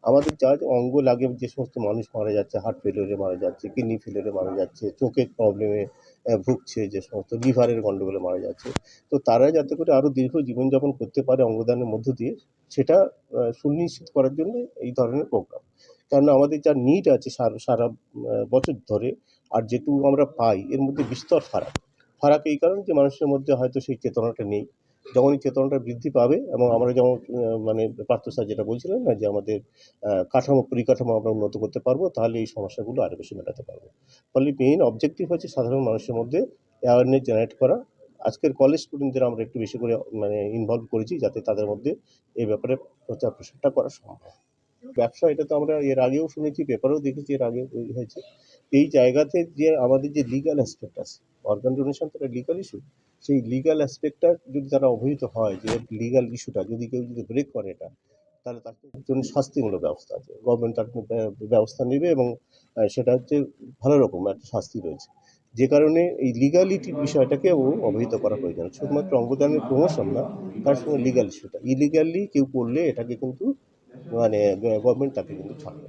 আমাদের যা যা অঙ্গ লাগে, যে সমস্ত মানুষ মারা যাচ্ছে, হার্ট ফেলিওরে মারা যাচ্ছে, কিডনি ফেলিওরে মারা যাচ্ছে, চোখের প্রবলেমে ভুগছে, যে সমস্ত লিভারের গন্ডগোলে মারা যাচ্ছে, তো তারা যাতে করে আরও দীর্ঘ জীবনযাপন করতে পারে অঙ্গদানের মধ্য দিয়ে, সেটা সুনিশ্চিত করার জন্য এই ধরনের প্রোগ্রাম। কেননা আমাদের যা নিড আছে সারা সারা বছর ধরে, আর যেটুকু আমরা পাই এর মধ্যে বিস্তর ফারাক। ফারাক এই কারণে যে মানুষের মধ্যে হয়তো সেই চেতনাটা নেই। যখন এই চেতনাটা বৃদ্ধি পাবে, এবং আমরা যেমন মানে পার্থ স্যার যেটা বলছিলেন না, যে আমাদের পরিকাঠামো আমরা উন্নত করতে পারবো, তাহলে এই সমস্যাগুলো আরও বেশি মেটাতে পারবো। ফলে মেইন অবজেক্টিভ হচ্ছে সাধারণ মানুষের মধ্যে অ্যাওয়ারনেস জেনারেট করা। আজকের কলেজ স্টুডেন্টদের আমরা একটু বেশি করে ইনভলভ করেছি, যাতে তাদের মধ্যে এই ব্যাপারে প্রচার প্রসারটা করা সম্ভব। ব্যবসা, এটা তো আমরা এর আগেও শুনেছি, পেপারেও দেখেছি, এর আগে হয়েছে। এই জায়গাতে যে আমাদের যে লিগ্যাল অ্যাসপেক্ট আছে, অর্গান ডোনেশন তো একটা লিগ্যাল ইস্যু। সেই লিগ্যাল অ্যাসপেক্টটা যদি তারা অবহিত হয়, যে লিগ্যাল ইস্যুটা যদি কেউ যদি ব্রেক করে এটা, তাহলে তার জন্য শাস্তিমূলক ব্যবস্থা আছে, গভর্নমেন্ট তার ব্যবস্থা নেবে, এবং সেটা হচ্ছে ভালো রকম একটা শাস্তি রয়েছে। যে কারণে এই লিগ্যালিটির বিষয়টাকেও অবহিত করা প্রয়োজন। শুধুমাত্র অঙ্গদানের প্রমোশন না, তার সঙ্গে লিগ্যাল ইস্যুটা, ইলিগ্যালি কেউ করলে এটাকে কিন্তু গভর্নমেন্ট তাকে কিন্তু ছাড়বে।